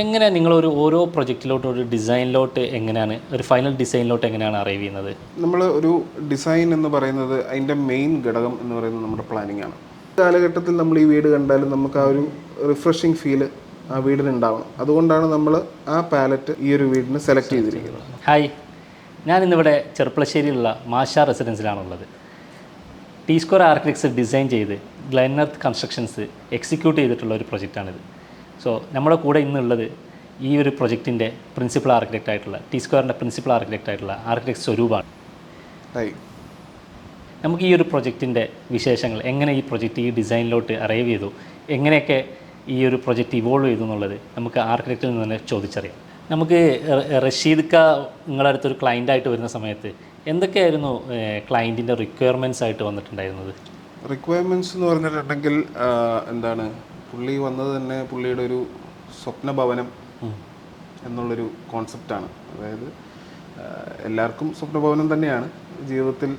എങ്ങനെയാണ് നിങ്ങളൊരു ഓരോ പ്രൊജക്റ്റിലോട്ട് ഒരു ഡിസൈനിലോട്ട് എങ്ങനെയാണ് ഒരു ഫൈനൽ ഡിസൈനിലോട്ട് എങ്ങനെയാണ് അറൈവ് ചെയ്യുന്നത്? നമ്മൾ ഒരു ഡിസൈൻ എന്ന് പറയുന്നത് അതിൻ്റെ മെയിൻ ഘടകം എന്ന് പറയുന്നത് നമ്മുടെ പ്ലാനിങ് ആണ്. കാലഘട്ടത്തിൽ നമ്മൾ ഈ വീട് കണ്ടാലും നമുക്ക് ആ ഒരു റിഫ്രഷിങ് ഫീല് ആ വീടിന് ഉണ്ടാവണം. അതുകൊണ്ടാണ് നമ്മൾ ആ പാലറ്റ് ഈ ഒരു വീടിന് സെലക്ട് ചെയ്തിരിക്കുന്നത്. ഹായ്, ഞാനിന്നിവിടെ ചെർപ്പളശ്ശേരിയിലുള്ള മാഷ റെസിഡൻസിലാണുള്ളത്. ടി സ്ക്വയർ ആർക്കിടെക്ട്സ് ഡിസൈൻ ചെയ്ത് ഗ്ലെൻഎർത്ത് കൺസ്ട്രക്ഷൻസ് എക്സിക്യൂട്ട് ചെയ്തിട്ടുള്ള ഒരു പ്രൊജക്റ്റാണിത്. സോ നമ്മുടെ കൂടെ ഇന്നുള്ളത് ഈ ഒരു പ്രൊജക്റ്റിൻ്റെ പ്രിൻസിപ്പൽ ആർക്കിടെക്റ്റ് ആയിട്ടുള്ള ടി സ്ക്വയറിൻ്റെ പ്രിൻസിപ്പൽ ആർക്കിടെക്റ്റ് ആയിട്ടുള്ള ആർക്കിടെക്ട് സ്വരൂപാണ്. നമുക്ക് ഈ ഒരു പ്രൊജക്റ്റിൻ്റെ വിശേഷങ്ങൾ, എങ്ങനെ ഈ പ്രൊജക്റ്റ് ഈ ഡിസൈനിലോട്ട് അറൈവ് ചെയ്തു, എങ്ങനെയൊക്കെ ഈ ഒരു പ്രൊജക്റ്റ് ഇവോൾവ് ചെയ്തു എന്നുള്ളത് നമുക്ക് ആർക്കിടെക്റ്റിൽ നിന്ന് തന്നെ ചോദിച്ചറിയാം. നമുക്ക് റഷീദ് ക നിങ്ങളുടെ അടുത്തൊരു ക്ലയൻ്റായിട്ട് വരുന്ന സമയത്ത് എന്തൊക്കെയായിരുന്നു ക്ലയൻറ്റിൻ്റെ റിക്വയർമെൻറ്റ്സ് ആയിട്ട് വന്നിട്ടുണ്ടായിരുന്നത്? റിക്വയർമെൻറ്റ്സ് എന്ന് പറഞ്ഞിട്ടുണ്ടെങ്കിൽ എന്താണ്, പുള്ളി വന്നത് തന്നെ പുള്ളിയുടെ ഒരു സ്വപ്ന ഭവനം എന്നുള്ളൊരു കോൺസെപ്റ്റാണ്. അതായത് എല്ലാവർക്കും സ്വപ്നഭവനം തന്നെയാണ് ജീവിതത്തിൽ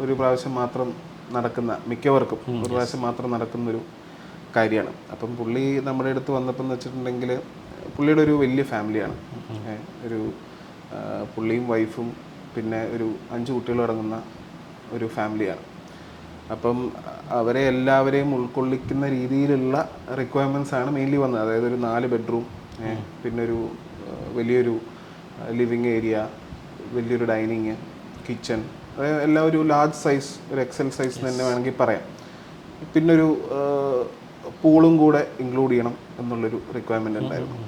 ഒരു പ്രാവശ്യം മാത്രം നടക്കുന്ന, മിക്കവർക്കും ഒരു പ്രാവശ്യം മാത്രം നടക്കുന്നൊരു കാര്യമാണ്. അപ്പം പുള്ളി നമ്മുടെ അടുത്ത് വന്നപ്പോൾ എന്ന് വെച്ചിട്ടുണ്ടെങ്കിൽ പുള്ളിയുടെ ഒരു വലിയ ഫാമിലിയാണ്. ഒരു പുള്ളിയും വൈഫും പിന്നെ ഒരു 5 കുട്ടികളും അടങ്ങുന്ന ഒരു ഫാമിലിയാണ്. അപ്പം അവരെ എല്ലാവരെയും ഉൾക്കൊള്ളിക്കുന്ന രീതിയിലുള്ള റിക്വയർമെൻറ്റ്സ് ആണ് മെയിൻലി വന്നത്. അതായത് ഒരു 4 ബെഡ്റൂം, പിന്നെ ഒരു വലിയൊരു ലിവിങ് ഏരിയ, വലിയൊരു ഡൈനിങ്, കിച്ചൺ, അതായത് എല്ലാം ഒരു ലാർജ് സൈസ്, ഒരു എക്സൽ സൈസ് തന്നെ വേണമെങ്കിൽ പറയാം. പിന്നൊരു പൂളും കൂടെ ഇൻക്ലൂഡ് ചെയ്യണം എന്നുള്ളൊരു റിക്വയർമെൻ്റ് ഉണ്ടായിരുന്നു.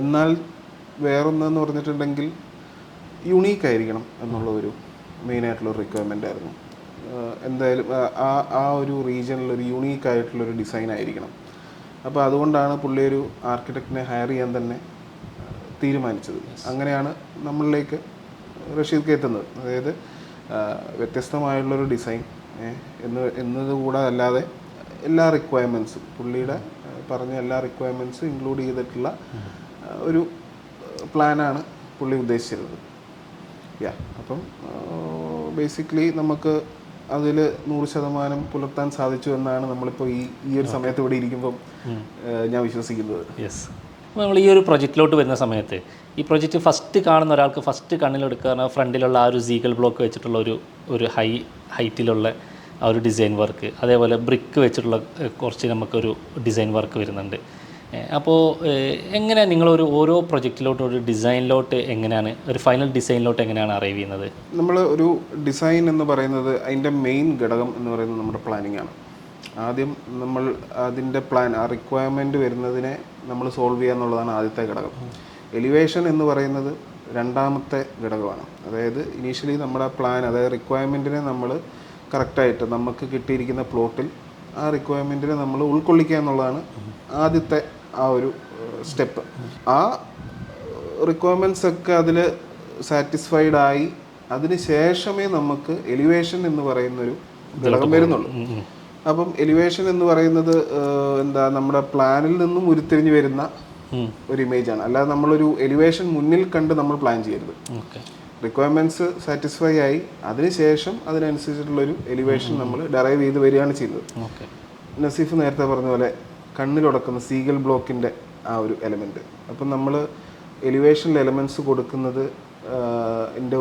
എന്നാൽ വേറൊന്നെന്ന് പറഞ്ഞിട്ടുണ്ടെങ്കിൽ യുണീക്ക് ആയിരിക്കണം എന്നുള്ള ഒരു മെയിനായിട്ടുള്ളൊരു റിക്വയർമെൻ്റ് ആയിരുന്നു. എന്തായാലും ആ ഒരു റീജിയനിൽ ഒരു യുണീക്ക് ആയിട്ടുള്ളൊരു ഡിസൈൻ ആയിരിക്കണം. അപ്പോൾ അതുകൊണ്ടാണ് പുള്ളി ഒരു ആർക്കിടെക്റ്റിനെ ഹയർ ചെയ്യാൻ തന്നെ തീരുമാനിച്ചത്. അങ്ങനെയാണ് നമ്മളിലേക്ക് റഷീദ് എത്തുന്നത്. അതായത് വ്യത്യസ്തമായുള്ളൊരു ഡിസൈൻ എന്നതുകൂടാതെ അല്ലാതെ എല്ലാ റിക്വയർമെൻറ്റ്സും, പുള്ളിയുടെ പറഞ്ഞ എല്ലാ റിക്വയർമെൻറ്റ്സും ഇൻക്ലൂഡ് ചെയ്തിട്ടുള്ള ഒരു പ്ലാനാണ് പുള്ളി ഉദ്ദേശിച്ചിരുന്നത്. അപ്പം ബേസിക്കലി നമുക്ക് അതിൽ 100% പുലർത്താൻ സാധിച്ചു എന്നാണ് നമ്മളിപ്പോൾ ഈ ഒരു സമയത്ത് ഇവിടെ ഇരിക്കുമ്പം ഞാൻ വിശ്വസിക്കുന്നത്. യെസ്. അപ്പോൾ നമ്മൾ ഈ ഒരു പ്രൊജക്റ്റിലോട്ട് വരുന്ന സമയത്ത് ഈ പ്രൊജക്റ്റ് ഫസ്റ്റ് കാണുന്ന ഒരാൾക്ക് ഫസ്റ്റ് കണ്ണിലെടുക്കുക ഫ്രണ്ടിലുള്ള ആ ഒരു സീഗൽ ബ്ലോക്ക് വെച്ചിട്ടുള്ള ഒരു ഹൈറ്റിലുള്ള ആ ഒരു ഡിസൈൻ വർക്ക്, അതേപോലെ ബ്രിക്ക് വെച്ചിട്ടുള്ള കുറച്ച് നമുക്കൊരു ഡിസൈൻ വർക്ക് വരുന്നുണ്ട്. അപ്പോൾ എങ്ങനെ നിങ്ങളൊരു ഓരോ പ്രൊജക്റ്റിലോട്ട് ഒരു ഡിസൈനിലോട്ട് എങ്ങനെയാണ് ഒരു ഫൈനൽ ഡിസൈനിലോട്ട് എങ്ങനെയാണ് അറൈവ് ചെയ്യുന്നത്? നമ്മൾ ഒരു ഡിസൈൻ എന്ന് പറയുന്നത് അതിൻ്റെ മെയിൻ ഘടകം എന്ന് പറയുന്നത് നമ്മുടെ പ്ലാനിങ് ആണ്. ആദ്യം നമ്മൾ അതിൻ്റെ പ്ലാൻ, ആ റിക്വയർമെൻറ്റ് വരുന്നതിനെ നമ്മൾ സോൾവ് ചെയ്യുക എന്നുള്ളതാണ് ആദ്യത്തെ ഘടകം. എലിവേഷൻ എന്ന് പറയുന്നത് രണ്ടാമത്തെ ഘടകമാണ്. അതായത് ഇനീഷ്യലി നമ്മുടെ പ്ലാൻ, അതായത് റിക്വയർമെൻറ്റിനെ നമ്മൾ കറക്റ്റായിട്ട് നമുക്ക് കിട്ടിയിരിക്കുന്ന പ്ലോട്ടിൽ ആ റിക്വയർമെൻറ്റിനെ നമ്മൾ ഉൾക്കൊള്ളിക്കുക എന്നുള്ളതാണ് ആദ്യത്തെ ആ ഒരു സ്റ്റെപ്പ്. ആ റിക്വയർമെൻറ്റ്സ് ഒക്കെ അതിൽ സാറ്റിസ്ഫൈഡ് ആയി അതിന് ശേഷമേ നമുക്ക് എലിവേഷൻ എന്ന് പറയുന്നൊരു ഘടകം വരുന്നുള്ളൂ. അപ്പം എലിവേഷൻ എന്ന് പറയുന്നത് നമ്മുടെ പ്ലാനിൽ നിന്നും ഉരുത്തിരിഞ്ഞ് വരുന്ന ഒരു ഇമേജാണ്. അല്ലാതെ നമ്മളൊരു എലിവേഷൻ മുന്നിൽ കണ്ട് നമ്മൾ പ്ലാൻ ചെയ്യരുത്. റിക്വയർമെൻറ്റ്സ് സാറ്റിസ്ഫൈ ആയി അതിനുശേഷം അതിനനുസരിച്ചിട്ടുള്ളൊരു എലിവേഷൻ നമ്മൾ ഡെറൈവ് ചെയ്ത് വരികയാണ് ചെയ്യുന്നത്. നസീഫ് നേരത്തെ പറഞ്ഞ പോലെ കണ്ണിലുടക്കുന്ന സീഗൽ ബ്ലോക്കിൻ്റെ ആ ഒരു എലമെൻറ്റ്. അപ്പം നമ്മൾ എലിവേഷനിൽ എലമെൻറ്റ്സ് കൊടുക്കുന്നത്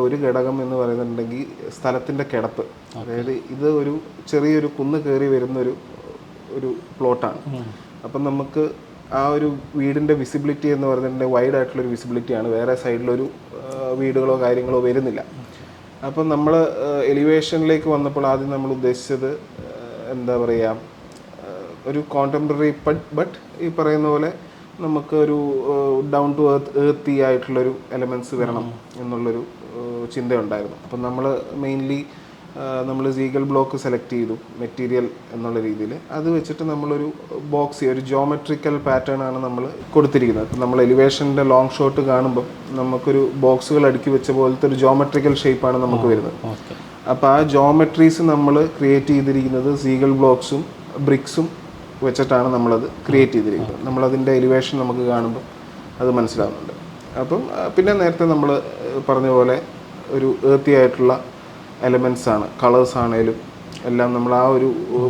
ഒരു ഘടകം എന്ന് പറയുന്നുണ്ടെങ്കിൽ സ്ഥലത്തിൻ്റെ കിടപ്പ്. അതായത് ഇത് ഒരു ചെറിയൊരു കുന്ന് കയറി വരുന്നൊരു പ്ലോട്ടാണ്. അപ്പം നമുക്ക് ആ ഒരു വീടിൻ്റെ വിസിബിലിറ്റി എന്ന് പറഞ്ഞിട്ടുണ്ടെങ്കിൽ വൈഡ് ആയിട്ടുള്ളൊരു വിസിബിലിറ്റിയാണ്. വേറെ സൈഡിലൊരു വീടുകളോ കാര്യങ്ങളോ വരുന്നില്ല. അപ്പം നമ്മൾ എലിവേഷനിലേക്ക് വന്നപ്പോൾ ആദ്യം നമ്മൾ ഉദ്ദേശിച്ചത് ഒരു കോണ്ടംപററി ബട്ട് ഈ പറയുന്ന പോലെ നമുക്കൊരു ഡൗൺ ടു എർത്തി ആയിട്ടുള്ളൊരു എലമെൻറ്റ്സ് വരണം എന്നുള്ളൊരു ചിന്തയുണ്ടായിരുന്നു. അപ്പം നമ്മൾ മെയിൻലി സീഗൽ ബ്ലോക്ക് സെലക്ട് ചെയ്തു മെറ്റീരിയൽ എന്നുള്ള രീതിയിൽ. അത് വെച്ചിട്ട് നമ്മളൊരു ഒരു ജോമെട്രിക്കൽ പാറ്റേൺ ആണ് നമ്മൾ കൊടുത്തിരിക്കുന്നത്. അപ്പം നമ്മൾ എലിവേഷൻ്റെ ലോങ് ഷോട്ട് കാണുമ്പോൾ നമുക്കൊരു ബോക്സുകൾ അടുക്കി വെച്ച പോലത്തെ ഒരു ജോമെട്രിക്കൽ ഷേപ്പാണ് നമുക്ക് വരുന്നത്. അപ്പോൾ ആ ജോമെട്രീസ് നമ്മൾ ക്രിയേറ്റ് ചെയ്തിരിക്കുന്നത് സീഗൽ ബ്ലോക്സും ബ്രിക്സും വെച്ചിട്ടാണ് നമ്മളത് ക്രിയേറ്റ് ചെയ്തിരിക്കുന്നത്. നമ്മളതിൻ്റെ എലിവേഷൻ നമുക്ക് കാണുമ്പോൾ അത് മനസ്സിലാവുന്നുണ്ട്. അപ്പം പിന്നെ നേരത്തെ നമ്മൾ പറഞ്ഞ പോലെ ഒരു ഏർത്തി ആയിട്ടുള്ള എലമെൻറ്റ്സ് ആണ്, കളേഴ്സ് ആണേലും എല്ലാം നമ്മൾ ആ ഒരു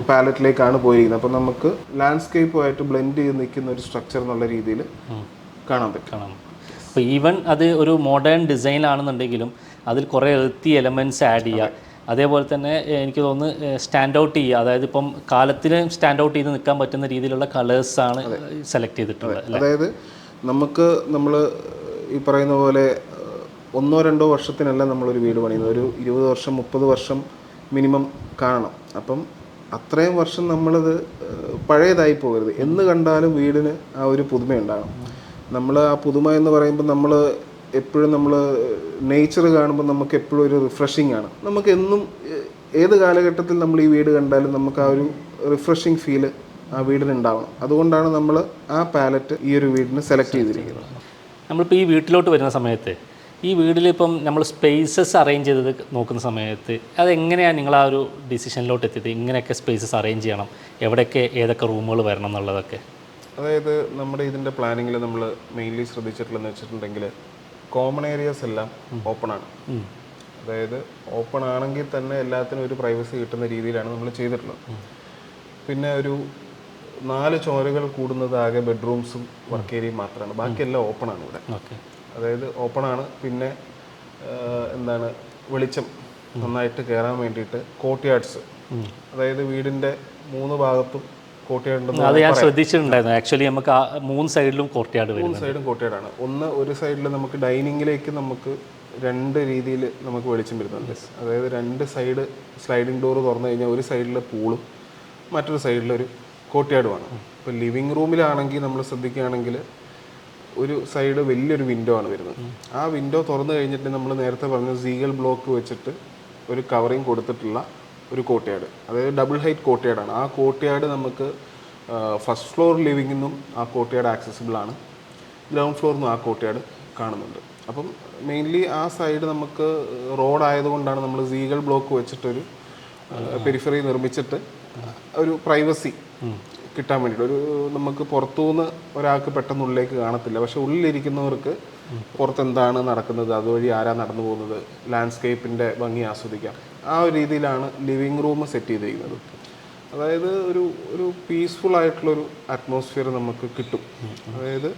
പാലറ്റിലേക്കാണ് പോയിരിക്കുന്നത്. അപ്പം നമുക്ക് ലാൻഡ്സ്കേപ്പുമായിട്ട് ബ്ലെൻഡ് ചെയ്ത് നിൽക്കുന്ന ഒരു സ്ട്രക്ചർ എന്നുള്ള രീതിയിൽ കാണാൻ പറ്റും. കാണാം. അപ്പോൾ ഈവൻ അത് ഒരു മോഡേൺ ഡിസൈൻ ആണെന്നുണ്ടെങ്കിലും അതിൽ കുറേ എർത്തി എലമെൻറ്റ്സ് ആഡ് ചെയ്യുക. അതേപോലെ തന്നെ എനിക്ക് തോന്നുന്നു സ്റ്റാൻഡ് ഔട്ട് ചെയ്യുക, അതായത് ഇപ്പം കാലത്തിന് സ്റ്റാൻഡ് ഔട്ട് ചെയ്ത് നിൽക്കാൻ പറ്റുന്ന രീതിയിലുള്ള കളേഴ്സാണ് സെലക്ട് ചെയ്തിട്ടുള്ളത്. അതായത് നമ്മൾ ഈ പറയുന്ന പോലെ 1-2 വർഷത്തിനല്ല നമ്മളൊരു വീട് പണിയുന്നത്, ഒരു 20 വർഷം 30 വർഷം മിനിമം കാണണം. അപ്പം അത്രയും വർഷം നമ്മളത് പഴയതായി പോകരുത്. എന്ന് കണ്ടാലും വീടിന് ആ ഒരു പുതുമയുണ്ടാകണം. നമ്മൾ ആ പുതുമ എന്ന് പറയുമ്പോൾ നമ്മൾ എപ്പോഴും നേച്ചർ കാണുമ്പോൾ നമുക്ക് എപ്പോഴും ഒരു റിഫ്രഷിംഗ് ആണ്. നമുക്ക് എന്നും ഏത് കാലഘട്ടത്തിൽ നമ്മൾ ഈ വീട് കണ്ടാലും നമുക്ക് ആ ഒരു റിഫ്രഷിംഗ് ഫീല് ആ വീടിനുണ്ടാവണം. അതുകൊണ്ടാണ് നമ്മൾ ആ പാലറ്റ് ഈ ഒരു വീടിന് സെലക്ട് ചെയ്തിരിക്കുന്നത്. നമ്മളിപ്പോൾ ഈ വീട്ടിലോട്ട് വരുന്ന സമയത്ത് ഈ വീട്ടിലിപ്പം നമ്മൾ സ്പേസസ് അറേഞ്ച് ചെയ്തത് നോക്കുന്ന സമയത്ത് അതെങ്ങനെയാണ് നിങ്ങൾ ആ ഒരു ഡിസിഷനിലോട്ട് എത്തിയത്? ഇങ്ങനെയൊക്കെ സ്പേസസ് അറേഞ്ച് ചെയ്യണം, എവിടെയൊക്കെ ഏതൊക്കെ റൂമുകൾ വരണം എന്നുള്ളതൊക്കെ? അതായത് നമ്മുടെ ഇതിൻ്റെ പ്ലാനിങ്ങിൽ നമ്മൾ മെയിൻലി ശ്രദ്ധിച്ചിട്ടുള്ളതെന്ന് വെച്ചിട്ടുണ്ടെങ്കിൽ കോമൺ ഏരിയാസ് എല്ലാം ഓപ്പൺ ആണ്. അതായത് ഓപ്പൺ ആണെങ്കിൽ തന്നെ എല്ലാത്തിനും ഒരു പ്രൈവസി കിട്ടുന്ന രീതിയിലാണ് നമ്മൾ ചെയ്തിട്ടുള്ളത്. പിന്നെ ഒരു 4 ചുവരുകൾ കൂടുന്നത് ആകെ ബെഡ്റൂംസും വർക്ക് ഏരിയയും മാത്രമാണ്. ബാക്കിയെല്ലാം ഓപ്പൺ ആണ് ഇവിടെ. അതായത് ഓപ്പൺ ആണ്. പിന്നെ വെളിച്ചം നന്നായിട്ട് കയറാൻ വേണ്ടിയിട്ട് കോർട്ട്യാർഡ്സ്, അതായത് വീടിൻ്റെ 3 ഭാഗത്തും കോർട്ട്യാർഡ്. അത് ഞാൻ ശ്രദ്ധിച്ചിട്ടുണ്ടായിരുന്നു. ആക്ച്വലി നമുക്ക് 3 സൈഡിലും കോർട്ട്യാർഡ് വരും. 3 സൈഡും കോർട്ട്യാർഡാണ്. ഒരു സൈഡിൽ നമുക്ക് ഡൈനിങ്ങിലേക്ക് നമുക്ക് 2 രീതിയിൽ നമുക്ക് വെളിച്ചം വരുന്നുണ്ട്. അതായത് 2 സൈഡ് സ്ലൈഡിംഗ് ഡോർ തുറന്നു കഴിഞ്ഞാൽ ഒരു സൈഡിൽ പൂളും മറ്റൊരു സൈഡിലൊരു കോർട്ട്യാർഡുമാണ്. ഇപ്പോൾ ലിവിങ് റൂമിലാണെങ്കിൽ നമ്മൾ ശ്രദ്ധിക്കുകയാണെങ്കിൽ ഒരു സൈഡ് വലിയൊരു വിൻഡോ ആണ് വരുന്നത്. ആ വിൻഡോ തുറന്നു കഴിഞ്ഞിട്ട് നമ്മൾ നേരത്തെ പറഞ്ഞ സീഗൽ ബ്ലോക്ക് വെച്ചിട്ട് ഒരു കവറിങ് കൊടുത്തിട്ടുള്ള ഒരു കോർട്ട്യാർഡ്, അതായത് ഡബിൾ ഹൈറ്റ് കോർട്ട്യാർഡാണ്. ആ കോർട്ട്യാർഡ് നമുക്ക് ഫസ്റ്റ് ഫ്ലോർ ലിവിങ്ങിൽ നിന്നും ആ കോർട്ട്യാർഡ് ആക്സസിബിൾ ആണ്, ഗ്രൗണ്ട് ഫ്ലോറിൽ നിന്നും ആ കോർട്ട്യാർഡ് കാണുന്നുണ്ട്. അപ്പം മെയിൻലി ആ സൈഡ് നമുക്ക് റോഡ് ആയതുകൊണ്ടാണ് നമ്മൾ സീഗൽ ബ്ലോക്ക് വെച്ചിട്ടൊരു പെരിഫറി നിർമ്മിച്ചിട്ട് ഒരു പ്രൈവസി കിട്ടാൻ വേണ്ടിയിട്ട്. നമുക്ക് പുറത്തുനിന്ന് ഒരാൾക്ക് പെട്ടെന്ന് ഉള്ളിലേക്ക് കാണത്തില്ല, പക്ഷെ ഉള്ളിലിരിക്കുന്നവർക്ക് പുറത്ത് എന്താണ് നടക്കുന്നത്, അതുവഴി ആരാ നടന്നു പോകുന്നത്, ലാൻഡ്സ്കേപ്പിൻ്റെ ഭംഗി ആസ്വദിക്കാം. ആ ഒരു രീതിയിലാണ് ലിവിങ് റൂം സെറ്റ് ചെയ്തിരിക്കുന്നത്. അതായത് ഒരു പീസ്ഫുൾ ആയിട്ടുള്ളൊരു അറ്റ്മോസ്ഫിയർ നമുക്ക് കിട്ടും. അതായത്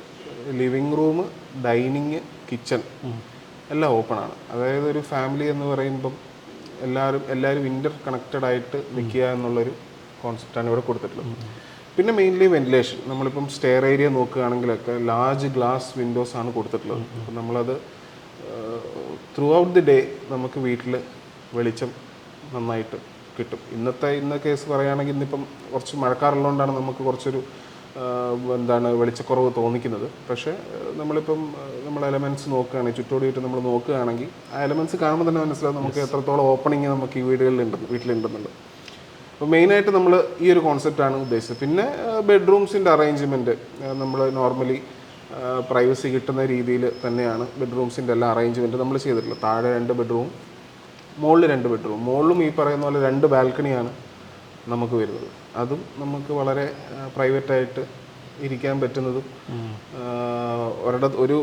ലിവിങ് റൂം, ഡൈനിങ്, കിച്ചൺ എല്ലാം ഓപ്പൺ ആണ്. അതായത് ഒരു ഫാമിലി എന്ന് പറയുമ്പം എല്ലാവരും ഇൻ്റർ കണക്റ്റഡ് ആയിട്ട് നിൽക്കുക എന്നുള്ളൊരു കോൺസെപ്റ്റാണ് ഇവിടെ കൊടുത്തിട്ടുള്ളത്. പിന്നെ മെയിൻലി വെന്റിലേഷൻ, നമ്മളിപ്പം സ്റ്റെയർ ഏരിയ നോക്കുകയാണെങ്കിലൊക്കെ ലാർജ് ഗ്ലാസ് വിൻഡോസ് ആണ് കൊടുത്തിട്ടുള്ളത്. അപ്പം നമ്മളത് ത്രൂ ഔട്ട് ദി ഡേ നമുക്ക് വീട്ടിൽ വെളിച്ചം നന്നായിട്ട് കിട്ടും. ഇന്ന കേസ് പറയുകയാണെങ്കിൽ ഇന്നിപ്പം കുറച്ച് മഴക്കാറുള്ളതുകൊണ്ടാണ് നമുക്ക് കുറച്ചൊരു വെളിച്ചക്കുറവ് തോന്നിക്കുന്നത്. പക്ഷേ നമ്മളിപ്പം എലമെൻറ്റ്സ് നോക്കുകയാണെങ്കിൽ ചുറ്റോടിയിട്ട് നമ്മൾ നോക്കുകയാണെങ്കിൽ ആ എലമെൻറ്റ്സ് കാണുമ്പോൾ തന്നെ മനസ്സിലാവും നമുക്ക് എത്രത്തോളം ഓപ്പണിങ് നമുക്ക് ഈ വീട്ടിലുണ്ടെന്നുണ്ട്. അപ്പോൾ മെയിനായിട്ട് നമ്മൾ ഈ ഒരു കോൺസെപ്റ്റാണ് ഉദ്ദേശിച്ചത്. പിന്നെ ബെഡ്റൂംസിൻ്റെ അറേഞ്ച്മെൻറ്റ് നമ്മൾ നോർമലി പ്രൈവസി കിട്ടുന്ന രീതിയിൽ തന്നെയാണ് ബെഡ്റൂംസിൻ്റെ എല്ലാ അറേഞ്ച്മെൻറ്റ് നമ്മൾ ചെയ്തിട്ടുള്ളത്. താഴെ 2 ബെഡ്റൂം, മുകളിൽ 2 ബെഡ്റൂം. മുകളിലും ഈ പറയുന്ന പോലെ 2 ബാൽക്കണിയാണ് നമുക്ക് വരുന്നത്. അതും നമുക്ക് വളരെ പ്രൈവറ്റായിട്ട് ഇരിക്കാൻ പറ്റുന്നതും. ഒരു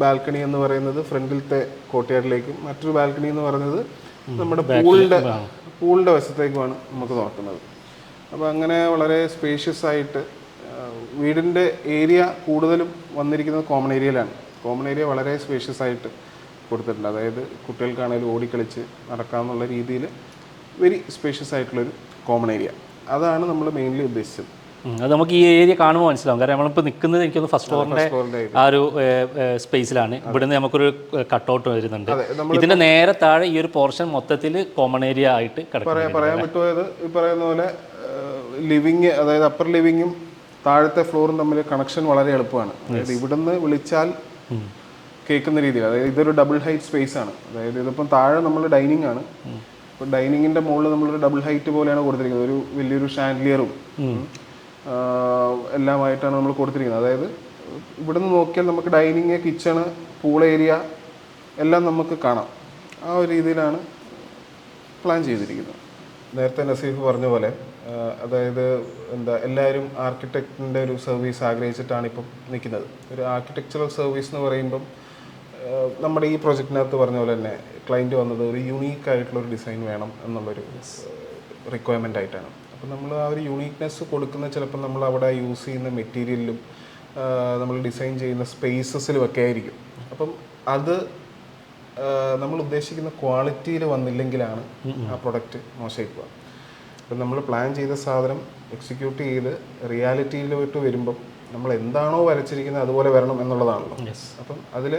ബാൽക്കണി എന്ന് പറയുന്നത് ഫ്രണ്ടിലത്തെ കോർട്ട്യാർഡിലേക്കും, മറ്റൊരു ബാൽക്കണി എന്ന് പറയുന്നത് നമ്മുടെ പൂളിൻ്റെ വശത്തേക്കുമാണ് നമുക്ക് നോക്കുന്നത്. അപ്പോൾ അങ്ങനെ വളരെ സ്പേഷ്യസ് ആയിട്ട് വീടിൻ്റെ ഏരിയ കൂടുതലും വന്നിരിക്കുന്നത് കോമൺ ഏരിയയിലാണ്. കോമൺ ഏരിയ വളരെ സ്പേഷ്യസ് ആയിട്ട് കൊടുത്തിട്ടുണ്ട്. അതായത് കുട്ടികൾക്കാണെങ്കിലും ഓടിക്കളിച്ച് നടക്കാമെന്നുള്ള രീതിയിൽ വെരി സ്പേഷ്യസ് ആയിട്ടുള്ളൊരു കോമൺ ഏരിയ. അതാണ് നമ്മൾ മെയിൻലി ഉദ്ദേശിച്ചത്. അത് നമുക്ക് ഈ ഏരിയ കാണുമ്പോൾ മനസ്സിലാവും. കാരണം നമ്മളിപ്പോൾ നിൽക്കുന്നത് എനിക്കൊന്ന് ഫസ്റ്റ് ഫ്ലോറിൻ്റെ ആ ഒരു സ്പേസിലാണ്. ഇവിടുന്ന് നമുക്കൊരു കട്ടൗട്ട് വരുന്നുണ്ട്. ഇതിൻ്റെ നേരെ താഴെ ഈ ഒരു പോർഷൻ മൊത്തത്തിൽ കോമൺ ഏരിയ ആയിട്ട് പറയാൻ പറ്റുമത് ഈ പറയുന്ന പോലെ ലിവിങ്, അതായത് അപ്പർ ലിവിങ്ങും താഴത്തെ ഫ്ലോറും തമ്മിൽ കണക്ഷൻ വളരെ എളുപ്പമാണ്. അതായത് ഇവിടുന്ന് വിളിച്ചാൽ കേൾക്കുന്ന രീതിയിൽ. അതായത് ഇതൊരു ഡബിൾ ഹൈറ്റ് സ്പേസ് ആണ്. അതായത് ഇതിപ്പം താഴെ നമ്മൾ ഡൈനിങ് ആണ്. ഇപ്പോൾ ഡൈനിങ്ങിൻ്റെ മുകളിൽ നമ്മളൊരു ഡബിൾ ഹൈറ്റ് പോലെയാണ് കൊടുത്തിരിക്കുന്നത്. ഒരു വലിയൊരു ഷാൻഡ്ലിയറും എല്ലാമായിട്ടാണ് നമ്മൾ കൊടുത്തിരിക്കുന്നത്. അതായത് ഇവിടുന്ന് നോക്കിയാൽ നമുക്ക് ഡൈനിങ്, കിച്ചണ്, പൂൾ ഏരിയ എല്ലാം നമുക്ക് കാണാം. ആ ഒരു രീതിയിലാണ് പ്ലാൻ ചെയ്തിരിക്കുന്നത്. നേരത്തെ നസീഫ് പറഞ്ഞ പോലെ അതായത് എല്ലാവരും ആർക്കിടെക്റ്റിൻ്റെ ഒരു സർവീസ് ആഗ്രഹിച്ചിട്ടാണ് ഇപ്പം നിൽക്കുന്നത്. ഒരു ആർക്കിടെക്ചറൽ സർവീസ് എന്ന് പറയുമ്പം നമ്മുടെ ഈ പ്രൊജക്റ്റിനകത്ത് പറഞ്ഞ പോലെ തന്നെ ക്ലയൻറ്റ് വന്നത് ഒരു യുണീക്ക് ആയിട്ടുള്ളൊരു ഡിസൈൻ വേണം എന്നുള്ളൊരു റിക്വയർമെൻ്റ് ആയിട്ടാണ്. അപ്പോൾ നമ്മൾ ആ ഒരു യുണീക്നെസ് കൊടുക്കുന്ന ചിലപ്പോൾ നമ്മൾ അവിടെ യൂസ് ചെയ്യുന്ന മെറ്റീരിയലിലും നമ്മൾ ഡിസൈൻ ചെയ്യുന്ന സ്പേസസിലും ഒക്കെ ആയിരിക്കും. അപ്പം അത് നമ്മൾ ഉദ്ദേശിക്കുന്ന ക്വാളിറ്റിയിൽ വന്നില്ലെങ്കിലാണ് ആ പ്രൊഡക്റ്റ് മോശമായി പോകുക. അപ്പം നമ്മൾ പ്ലാൻ ചെയ്ത സാധനം എക്സിക്യൂട്ട് ചെയ്ത് റിയാലിറ്റിയിലോട്ട് വരുമ്പം നമ്മൾ എന്താണോ വരച്ചിരിക്കുന്നത് അതുപോലെ വരണം എന്നുള്ളതാണല്ലോ. അപ്പം അതിൽ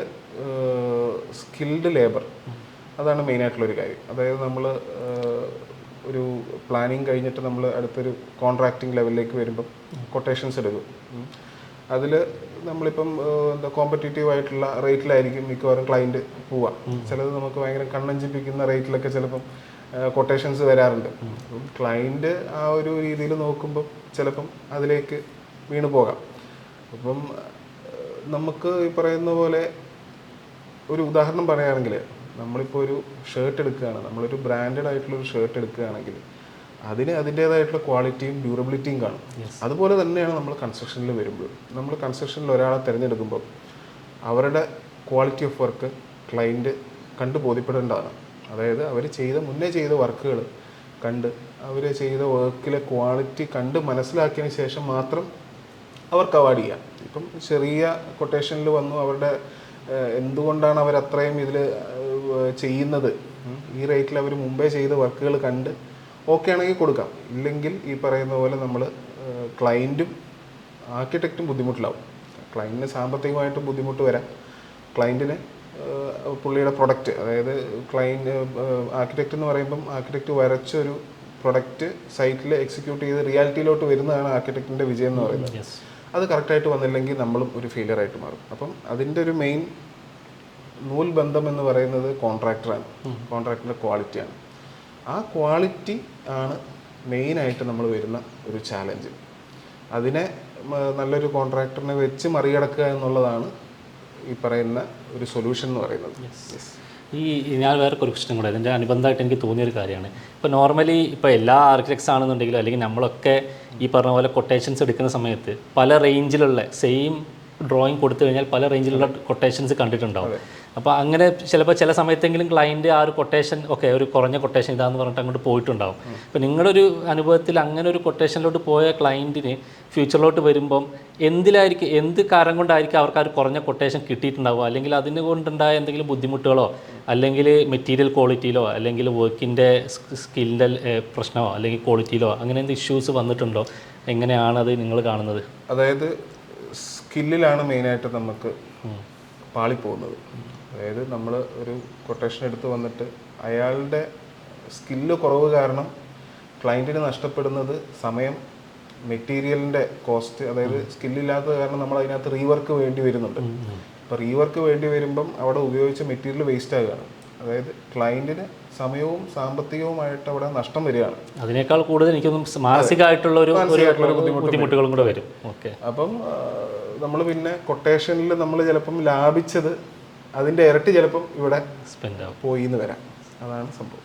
സ്കിൽഡ് ലേബർ അതാണ് മെയിനായിട്ടുള്ളൊരു കാര്യം. അതായത് നമ്മൾ ഒരു പ്ലാനിങ് കഴിഞ്ഞിട്ട് നമ്മൾ അടുത്തൊരു കോൺട്രാക്റ്റിംഗ് ലെവലിലേക്ക് വരുമ്പം കൊട്ടേഷൻസ് എടുക്കും. അതിൽ നമ്മളിപ്പം എന്താ കോമ്പറ്റീറ്റീവ് ആയിട്ടുള്ള റേറ്റിലായിരിക്കും മിക്കവാറും ക്ലയൻറ്റ് പോവുക. ചിലത് നമുക്ക് ഭയങ്കര കണ്ണഞ്ചിപ്പിക്കുന്ന റേറ്റിലൊക്കെ ചിലപ്പം കൊട്ടേഷൻസ് വരാറുണ്ട്. അപ്പം ക്ലയൻറ്റ് ആ ഒരു രീതിയിൽ നോക്കുമ്പം ചിലപ്പം അതിലേക്ക് വീണ് പോകാം. അപ്പം നമുക്ക് ഈ പറയുന്ന പോലെ ഒരു ഉദാഹരണം പറയുകയാണെങ്കിൽ, നമ്മളിപ്പോൾ ഒരു ഷർട്ട് എടുക്കുകയാണ്, നമ്മളൊരു ബ്രാൻഡഡ് ആയിട്ടുള്ളൊരു ഷർട്ട് എടുക്കുകയാണെങ്കിൽ അതിന് അതിൻ്റേതായിട്ടുള്ള ക്വാളിറ്റിയും ഡ്യൂറബിലിറ്റിയും കാണും. അതുപോലെ തന്നെയാണ് നമ്മൾ കൺസ്ട്രക്ഷനിൽ വരുമ്പോൾ. നമ്മൾ കൺസ്ട്രക്ഷനിൽ ഒരാളെ തിരഞ്ഞെടുക്കുമ്പോൾ അവരുടെ ക്വാളിറ്റി ഓഫ് വർക്ക് ക്ലയൻറ്റ് കണ്ട് ബോധ്യപ്പെടേണ്ടതാണ്. അതായത് അവർ മുന്നേ ചെയ്ത വർക്കുകൾ കണ്ട് അവർ ചെയ്ത വർക്കിലെ ക്വാളിറ്റി കണ്ട് മനസ്സിലാക്കിയതിന് ശേഷം മാത്രം അവർക്ക് അവാർഡ് ചെയ്യാം. ഇപ്പം ചെറിയ കൊട്ടേഷനിൽ വന്നു അവരുടെ എന്തുകൊണ്ടാണ് അവർ അത്രയും ഇതിൽ ചെയ്യുന്നത്, ഈ റേറ്റിൽ അവർ മുമ്പേ ചെയ്ത വർക്കുകൾ കണ്ട് ഓക്കെ ആണെങ്കിൽ കൊടുക്കാം. ഇല്ലെങ്കിൽ ഈ പറയുന്ന പോലെ നമ്മൾ ക്ലയൻറ്റും ആർക്കിടെക്റ്റും ബുദ്ധിമുട്ടിലാവും. ക്ലയൻറ്റിന് സാമ്പത്തികമായിട്ട് ബുദ്ധിമുട്ട് വരാം. ക്ലയൻറ്റിന് പുള്ളിയുടെ പ്രൊഡക്റ്റ്, അതായത് ആർക്കിടെക്റ്റ് എന്ന് പറയുമ്പം ആർക്കിടെക്റ്റ് വരച്ചൊരു പ്രൊഡക്റ്റ് സൈറ്റിൽ എക്സിക്യൂട്ട് ചെയ്ത് റിയാലിറ്റിയിലോട്ട് വരുന്നതാണ് ആർക്കിടെക്റ്റിൻ്റെ വിജയം എന്ന് പറയുന്നത്. അത് കറക്റ്റായിട്ട് വന്നില്ലെങ്കിൽ നമ്മളും ഒരു ഫെയിലിയറായിട്ട് മാറും. അപ്പം അതിൻ്റെ ഒരു മെയിൻ നൂൽബന്ധം എന്ന് പറയുന്നത് കോൺട്രാക്ടറാണ്, കോൺട്രാക്ടറിൻ്റെ ക്വാളിറ്റിയാണ്. ആ ക്വാളിറ്റി ആണ് മെയിനായിട്ട് നമ്മൾ വരുന്ന ഒരു ചാലഞ്ച്. അതിനെ നല്ലൊരു കോൺട്രാക്ടറിനെ വെച്ച് മറികടക്കുക എന്നുള്ളതാണ് ഈ പറയുന്ന ഒരു സൊല്യൂഷൻ എന്ന് പറയുന്നത്. ഞാൻ വേറെ ഒരു ക്വസ്റ്റ്യൻ കൂടെ ഇതിൻ്റെ അനുബന്ധമായിട്ട് എനിക്ക് തോന്നിയൊരു കാര്യമാണ്. ഇപ്പോൾ നോർമലി ഇപ്പോൾ എല്ലാ ആർക്കിടെക്ട്സ് ആണെന്നുണ്ടെങ്കിലും അല്ലെങ്കിൽ നമ്മളൊക്കെ ഈ പറഞ്ഞ പോലെ കൊട്ടേഷൻസ് എടുക്കുന്ന സമയത്ത് പല റേഞ്ചിലുള്ള സെയിം ഡ്രോയിങ് കൊടുത്തു കഴിഞ്ഞാൽ പല റേഞ്ചിലുള്ള കൊട്ടേഷൻസ് കണ്ടിട്ടുണ്ടാവും. അപ്പോൾ അങ്ങനെ ചിലപ്പോൾ ചില സമയത്തെങ്കിലും ക്ലയൻറ്റ് ആ ഒരു കൊട്ടേഷൻ ഒരു കുറഞ്ഞ കൊട്ടേഷൻ ഇതാന്ന് പറഞ്ഞിട്ട് അങ്ങോട്ട് പോയിട്ടുണ്ടാവും. അപ്പോൾ നിങ്ങളുടെ ഒരു അനുഭവത്തിൽ അങ്ങനെ ഒരു കൊട്ടേഷനിലോട്ട് പോയ ക്ലയൻറ്റിന് ഫ്യൂച്ചറിലോട്ട് വരുമ്പം എന്ത് കാരണം കൊണ്ടായിരിക്കും അവർക്ക് ആ ഒരു കുറഞ്ഞ കൊട്ടേഷൻ കിട്ടിയിട്ടുണ്ടാവുക, അല്ലെങ്കിൽ അതിന് കൊണ്ടുണ്ടായ എന്തെങ്കിലും ബുദ്ധിമുട്ടുകളോ അല്ലെങ്കിൽ മെറ്റീരിയൽ ക്വാളിറ്റിയിലോ അല്ലെങ്കിൽ വർക്കിൻ്റെ സ്കില്ലിൻ്റെ പ്രശ്നമോ അല്ലെങ്കിൽ ക്വാളിറ്റിയിലോ അങ്ങനെ എന്ത് ഇഷ്യൂസ് വന്നിട്ടുണ്ടോ? എങ്ങനെയാണത് നിങ്ങൾ കാണുന്നത്? അതായത് സ്കില്ലിലാണ് മെയിനായിട്ട് നമുക്ക് പാളിപ്പോകുന്നത്. അതായത് നമ്മൾ ഒരു കൊട്ടേഷൻ എടുത്ത് വന്നിട്ട് അയാളുടെ സ്കില്ല് കുറവ് കാരണം ക്ലയൻറ്റിന് നഷ്ടപ്പെടുന്നത് സമയം, മെറ്റീരിയലിൻ്റെ കോസ്റ്റ്. അതായത് സ്കില്ലില്ലാത്തത് കാരണം നമ്മൾ അതിനകത്ത് റീവർക്ക് വേണ്ടി വരുന്നുണ്ട്. അപ്പോൾ റീവർക്ക് വേണ്ടി വരുമ്പം അവിടെ ഉപയോഗിച്ച മെറ്റീരിയൽ വേസ്റ്റ് ആകുകയാണ്. അതായത് ക്ലയൻറ്റിന് സമയവും സാമ്പത്തികവുമായിട്ട് അവിടെ നഷ്ടം വരികയാണ്. അതിനേക്കാൾ കൂടുതൽ എനിക്കൊന്നും മാനസികമായിട്ടുള്ള ഒരു ബുദ്ധിമുട്ടുകളും കൂടെ വരും. ഓക്കെ. അപ്പം നമ്മൾ പിന്നെ കൊട്ടേഷനിൽ നമ്മൾ ചിലപ്പം ലാഭിച്ചത് അതിൻ്റെ ഇരട്ടി ചിലപ്പം ഇവിടെ പോയി എന്ന് വരാം. അതാണ് സംഭവം.